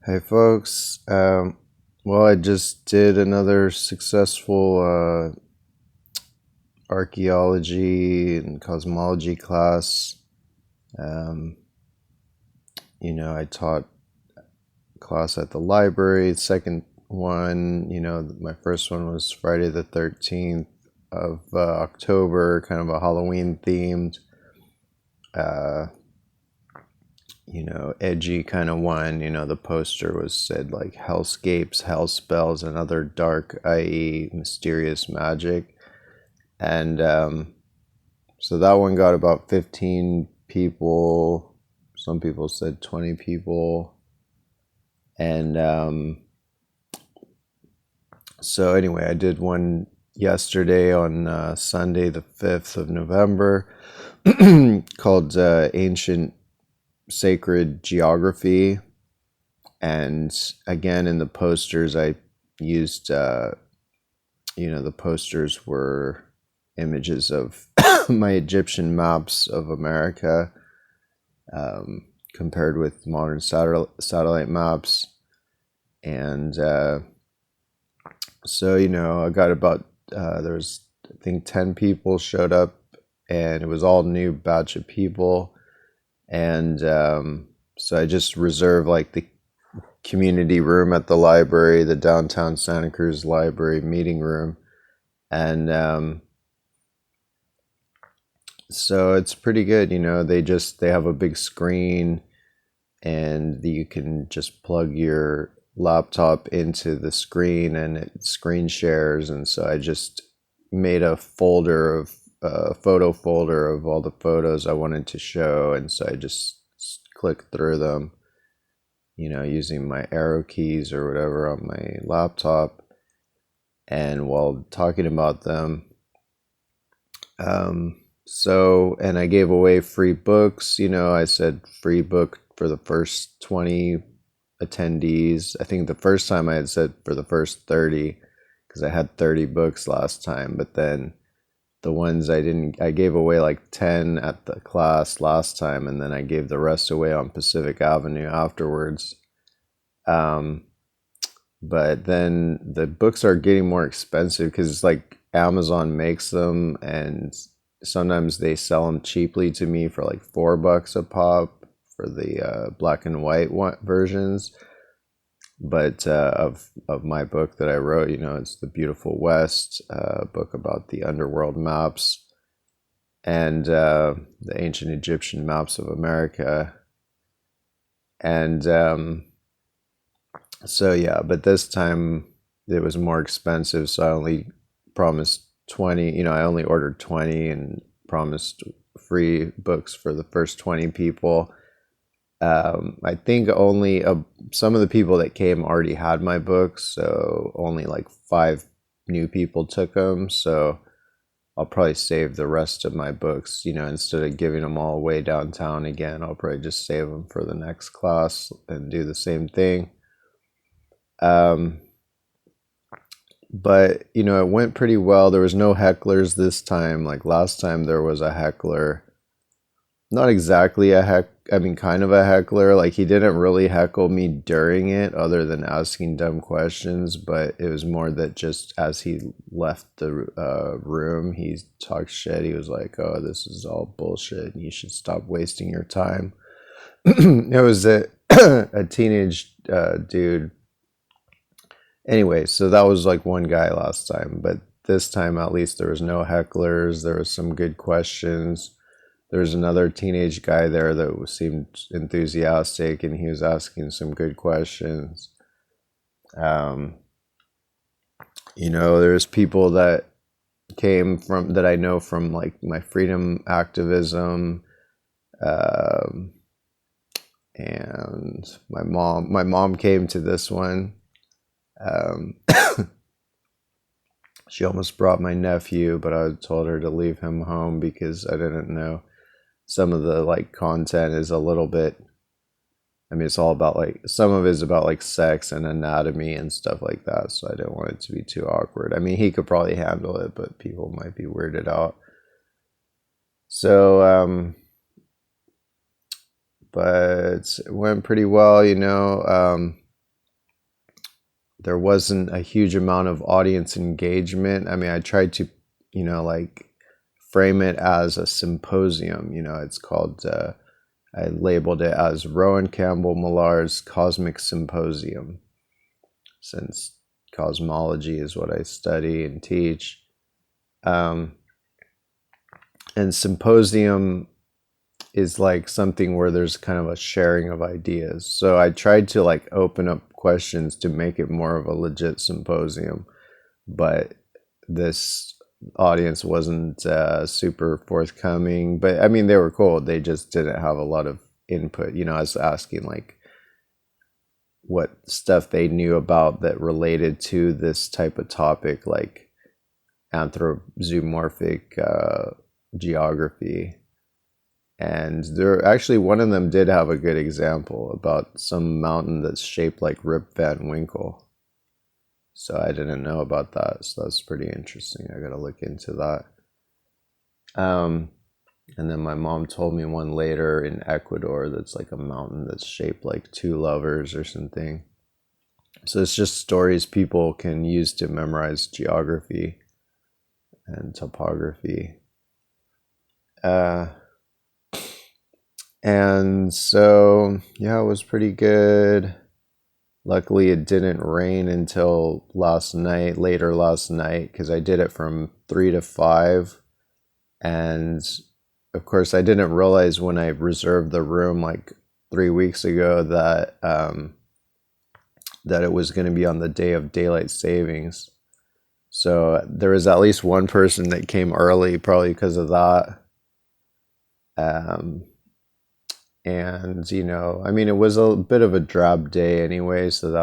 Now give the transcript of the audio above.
Hey folks, well, I just did another successful archaeology and cosmology class. Um, I taught class at the library. Second one, my first one was Friday the 13th of October, kind of a Halloween themed, uh, edgy kind of one. The poster was said like hellscapes, hell spells, and other dark, i.e., mysterious magic. And so that one got about 15 people. Some people said 20 people. And so, anyway, I did one yesterday on Sunday, the 5th of November, called Ancient Sacred Geography. And again, in the posters, I used, the posters were images of my Egyptian maps of America, compared with modern satellite maps. And so, I got about, there was, I think, 10 people showed up, and it was all new batch of people. And so I just reserved like the community room at the library, the downtown Santa Cruz library meeting room. And so it's pretty good. They have a big screen, and you can just plug your laptop into the screen and it screen shares. And so I just made a photo folder of all the photos I wanted to show. And so I just clicked through them, using my arrow keys or whatever on my laptop. And while talking about them, and I gave away free books. I said free book for the first 20 attendees. I think the first time I had said for the first 30, because I had 30 books last time. But then the ones I gave away like 10 at the class last time, and then I gave the rest away on Pacific Avenue afterwards. But then the books are getting more expensive because it's like Amazon makes them, and sometimes they sell them cheaply to me for like $4 a pop for the black and white versions. But of my book that I wrote, it's the Beautiful West, book about the underworld maps and the ancient Egyptian maps of America. And so yeah, but this time it was more expensive, so I only promised 20. I only ordered 20 and promised free books for the first 20 people. I think only some of the people that came already had my books, so only like 5 new people took them. So I'll probably save the rest of my books, instead of giving them all away downtown again. I'll probably just save them for the next class and do the same thing. Um, but it went pretty well. There was no hecklers this time. Like last time, there was a heckler. Not exactly kind of a heckler. Like he didn't really heckle me during it, other than asking dumb questions. But it was more that just as he left the room, he talked shit. He was like, "Oh, this is all bullshit. You should stop wasting your time." It was a teenage dude. Anyway, so that was like one guy last time, but this time at least there was no hecklers. There was some good questions. There was another teenage guy there that seemed enthusiastic, and he was asking some good questions. Um, there's people that I know from like my freedom activism, um, and my mom came to this one. Um, she almost brought my nephew, but I told her to leave him home because I didn't know. Some of the like content is a little bit, it's all about like, some of it is about like sex and anatomy and stuff like that. So I didn't want it to be too awkward. He could probably handle it, but people might be weirded out. So, but it went pretty well, there wasn't a huge amount of audience engagement. I mean, I tried to, like frame it as a symposium. It's called, I labeled it as Rowan Campbell Millar's Cosmic Symposium, since cosmology is what I study and teach. Um, and symposium is like something where there's kind of a sharing of ideas. So I tried to like open up questions to make it more of a legit symposium, but this audience wasn't super forthcoming. But I mean, they were cool. They just didn't have a lot of input. I was asking like what stuff they knew about that related to this type of topic, like anthropomorphic geography. And there actually, one of them did have a good example about some mountain that's shaped like Rip Van Winkle. So I didn't know about that. So that's pretty interesting. I got to look into that. And then my mom told me one later in Ecuador that's like a mountain that's shaped like two lovers or something. So it's just stories people can use to memorize geography and topography. And so, yeah, it was pretty good. Luckily, it didn't rain until later last night, because I did it from 3 to 5. And of course, I didn't realize when I reserved the room like 3 weeks ago that it was going to be on the day of daylight savings. So there was at least one person that came early, probably because of that. And I mean, it was a bit of a drab day anyway, so that